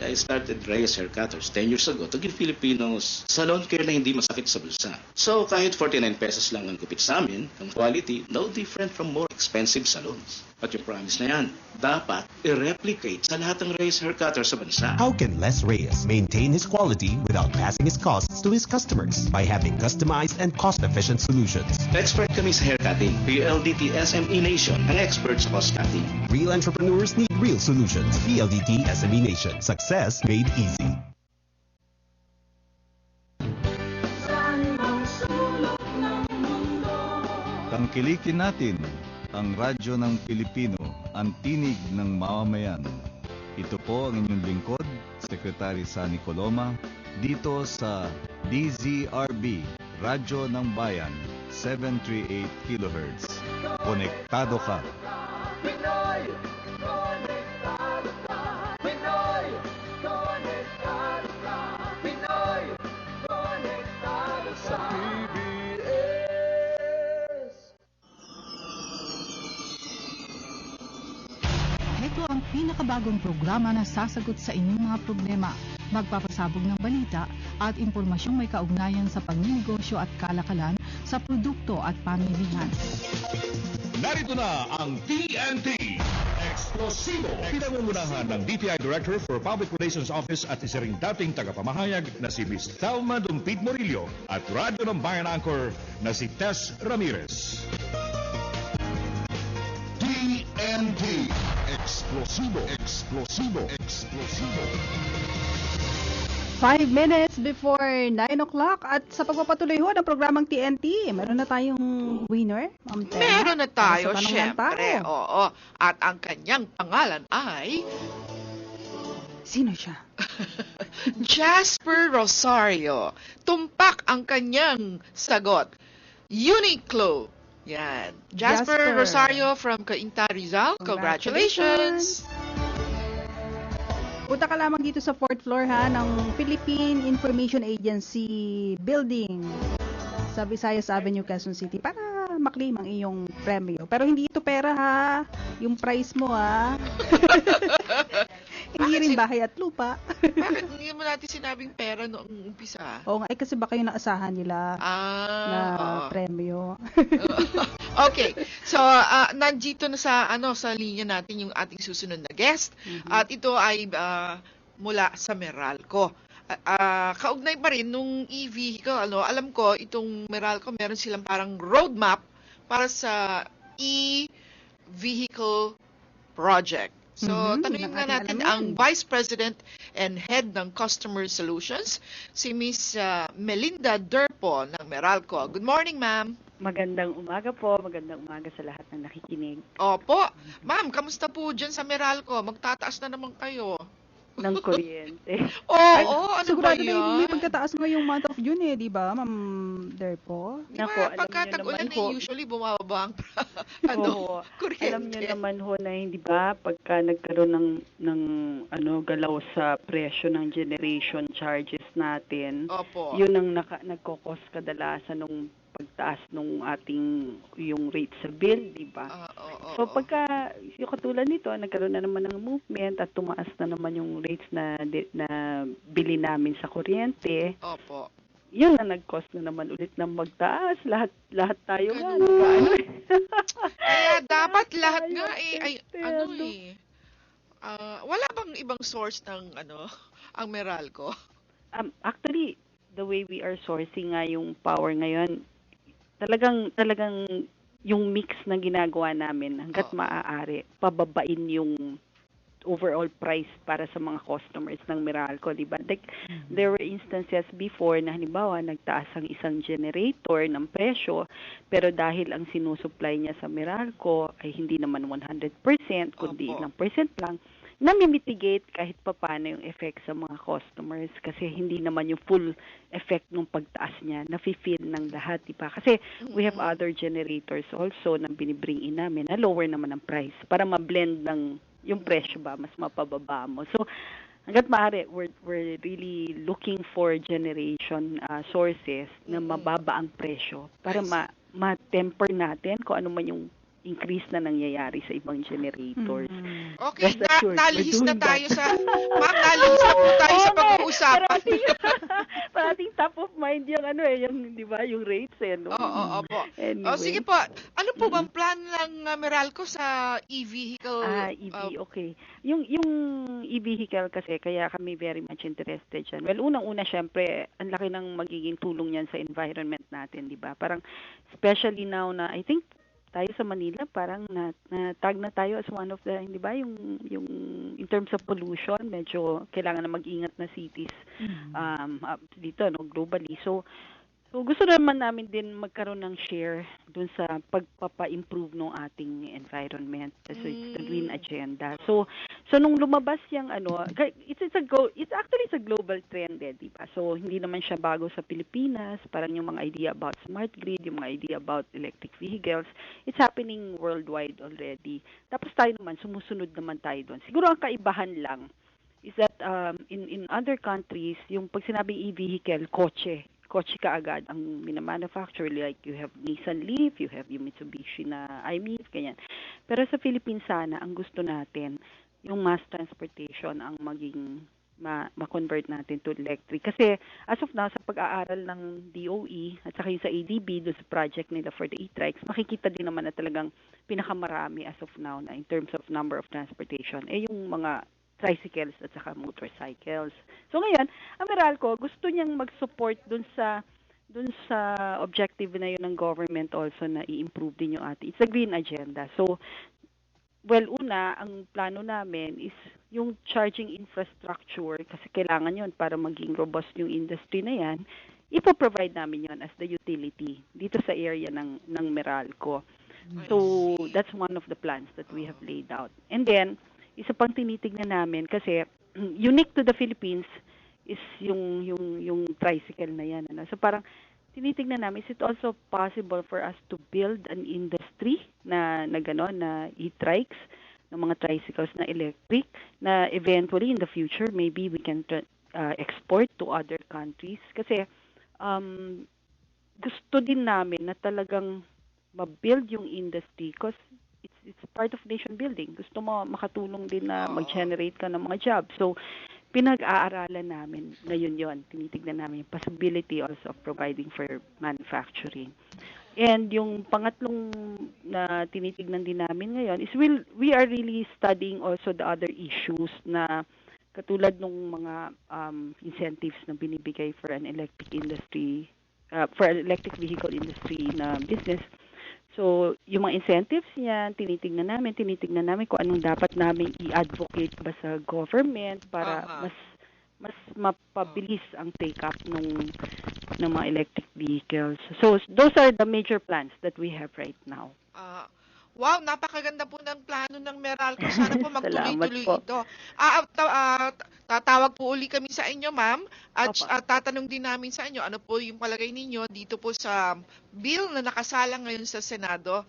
I started Reyes Hair Cutters 10 years ago to give Filipinos salon care na hindi masakit sa bulsa. So kahit 49 pesos lang ang gupit sa amin, ang quality no different from more expensive salons. At yung promise na yan, dapat i-replicate sa lahat ng Reyes Hair Cutters sa bansa. How can Les Reyes maintain his quality without passing his costs to his customers? By having customized and cost-efficient solutions. Expert kami sa hair cutting. PLDT SME Nation, ang expert sa cost cutting. Real entrepreneurs need real solutions. PLDT SME Nation. Success made easy. Tangkilikin natin ang radyo ng Pilipino, ang tinig ng mamamayan. Ito po ang inyong lingkod, Secretary Sani Coloma, dito sa DZRB, Radyo ng Bayan, 738 kHz. Konektado ka! Pinoy, konektado ka. Pinoy, konektado ka. Pinoy, konektado sa PBS. Ito ang pinakabagong programa na sasagot sa inyong mga problema, magpapasabog ng balita at impormasyong may kaugnayan sa pagninegosyo at kalakalan sa produkto at pamilihan. Narito na ang TNT Explosivo. Pinangungunahan ng DTI Director for Public Relations Office at isa ring dating tagapamahayag na si Miss Thelma Dumpid Morillo at Radyo ng Bayan Anchor na si Tess Ramirez. TNT Explosivo. Explosivo. Explosivo. 5 minutes before 9 o'clock at sa pagpapatuloy ho ng programang TNT, meron na tayong winner, Ma'am Telma. Meron na tayo, Sa tanong ng syempre. tao. Oo. At ang kanyang pangalan ay Sino siya? Jasper Rosario. Tumpak ang kanyang sagot. Uniqlo. Yan. Jasper Rosario from Cainta, Rizal. Congratulations. Punta ka lamang dito sa 4th floor ng Philippine Information Agency Building sa Visayas Avenue, Quezon City para maklaim ang iyong premyo. Pero hindi ito pera ha, yung price mo ha. Hindi rin bahay at lupa. Bakit hindi mo natin sinabing pera noong umpisa? Oo nga, kasi baka yung naasahan nila na premyo. Okay. So, nandito na sa linya natin yung ating susunod na guest. At ito ay mula sa Meralco. Kaugnay pa rin nung e-vehicle, alam ko itong Meralco meron silang parang roadmap para sa e-vehicle project. So, tanungin nga natin ang Vice President and Head ng Customer Solutions, si Miss Melinda Derpo ng Meralco. Good morning, ma'am. Magandang umaga po. Magandang umaga sa lahat ng nakikinig. Opo. Ma'am, kamusta po dyan sa Meralco? Magtataas na naman kayo. ng kuryente. Sigurado may pagkataas ngayong month of June di ba, Ma'am Derpo? Di ba, pagka tag-ulan usually bumababa ang kuryente. Alam niyo naman ho na hindi ba, pagka nagkaroon ng galaw sa presyo ng generation charges natin, yun ang nagkokos kadalasan nung pagtaas nung ating yung rate sa bill, di ba? So pagka yung katulad nito, nagkaroon na naman ng movement at tumaas na naman yung rates na bili namin sa kuryente. Yun na nag-cost na naman ulit ng magtaas. Lahat tayo nga. Kaya dapat lahat nga wala bang ibang source ng ang Meralco? Actually, the way we are sourcing nga yung power ngayon, talagang yung mix na ginagawa namin hangga't maaari, pababain yung overall price para sa mga customers ng Meralco, di ba? Like, there were instances before na halimbawa nagtaas ang isang generator ng presyo, pero dahil ang sinusupply niya sa Meralco ay hindi naman 100%, kundi ilang percent lang, nami-mitigate kahit papaano yung effect sa mga customers kasi hindi naman yung full effect ng pagtaas niya nafi-feel ng lahat, di ba? Kasi we have other generators also na binibring in namin na lower naman ang price para ma-blend ng yung presyo ba, mas mapababa mo. So, hanggat maaari, we're really looking for generation sources na mababa ang presyo para ma-temper natin kung ano man yung increase na nangyayari sa ibang generators. Okay, nalihis na tayo nalihis na po tayo sa pag-uusapan. Parating top of mind yung yung, di ba, yung rates Opo. Anyway. Sige po, ano po bang plan ng Meralco sa e-vehicle? Okay. Yung e-vehicle kasi, kaya kami very much interested dyan. Well, unang-una, syempre, ang laki ng magiging tulong yan sa environment natin, di ba? Parang, especially now na, I think, tayo sa Manila parang na-tag na tayo as one of the, hindi ba, yung in terms of pollution, medyo kailangan na mag-ingat na cities dito globally. So gusto naman namin din magkaroon ng share dun sa pagpapa-improve ng ating environment. So it's the green agenda. So nung lumabas yung it's actually a global trend di ba? So hindi naman siya bago sa Pilipinas, parang yung mga idea about smart grid, yung mga idea about electric vehicles, it's happening worldwide already. Tapos tayo naman sumusunod naman tayo doon. Siguro ang kaibahan lang is that in other countries, yung pag sinabing e-vehicle, kotse kaagad ang minamanufacture, like you have Nissan Leaf, you have yung Mitsubishi na i-MiEV, ganyan. Pero sa Philippines sana, ang gusto natin, yung mass transportation ang maging ma-convert natin to electric. Kasi as of now, sa pag-aaral ng DOE at saka yung sa ADB, doon sa project nila for the e-trikes, makikita din naman na talagang pinakamarami as of now na in terms of number of transportation, yung mga tricycles at saka motorcycles. So ngayon, ang Meralco gusto niyang mag-support dun sa objective na yun ng government also na i-improve din yung it's a green agenda. So una, ang plano namin is yung charging infrastructure kasi kailangan yun para maging robust yung industry na yan. Ipo-provide namin yun as the utility dito sa area ng Meralco. So that's one of the plans that we have laid out. And then isa pang tinitignan namin kasi unique to the Philippines is yung tricycle na yan. So parang tinitignan namin, is it also possible for us to build an industry na e-trikes, ng mga tricycles na electric, na eventually in the future maybe we can export to other countries. Kasi gusto din namin na talagang ma-build yung industry because it's part of nation building. Gusto mo makatulong din na mag-generate ka ng mga jobs. So, pinag-aaralan namin ngayon yon. Tinitignan namin yung possibility also of providing for manufacturing. And yung pangatlong na tinitignan din namin ngayon is we are really studying also the other issues na katulad nung mga incentives na binibigay for an electric industry, for an electric vehicle industry na business. So, yung mga incentives niyan, tinitingnan namin kung anong dapat namin i-advocate ba sa government para mas mapabilis ang take-up ng mga electric vehicles. So, those are the major plans that we have right now. Wow, napakaganda po ng plano ng Meralco. Sana po magtuloy-tuloy Salamat po. ito. Tatawag po uli kami sa inyo, ma'am. At tatanong din namin sa inyo, ano po yung palagay ninyo dito po sa bill na nakasalang ngayon sa Senado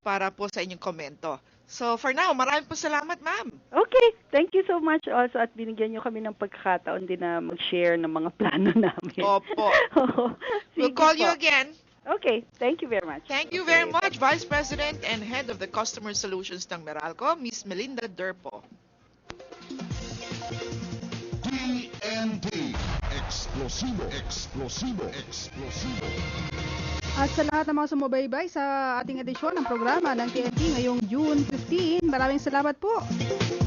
para po sa inyong komento. So, for now, maraming po salamat, ma'am. Okay, thank you so much also at binigyan niyo kami ng pagkakataon din na mag-share ng mga plano namin. Opo. We'll Sige call po. you again. Okay, thank you very much. Thank you very much, Vice President and Head of the Customer Solutions ng Meralco, Miss Melinda Derpo. TNT. Explosivo, explosivo, explosivo. At sa lahat ng mga sumubaybay sa ating edisyon ng programa ng TNT ngayong June 15, maraming salamat po.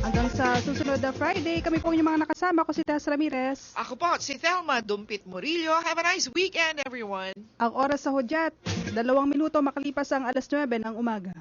Hanggang sa susunod na Friday, kami po yung mga nakasama ko si Tess Ramirez. Ako po, si Thelma Dumpit Murillo. Have a nice weekend, everyone. Ang oras sa hudyat, 2 minuto makalipas ang 9:00 ng umaga.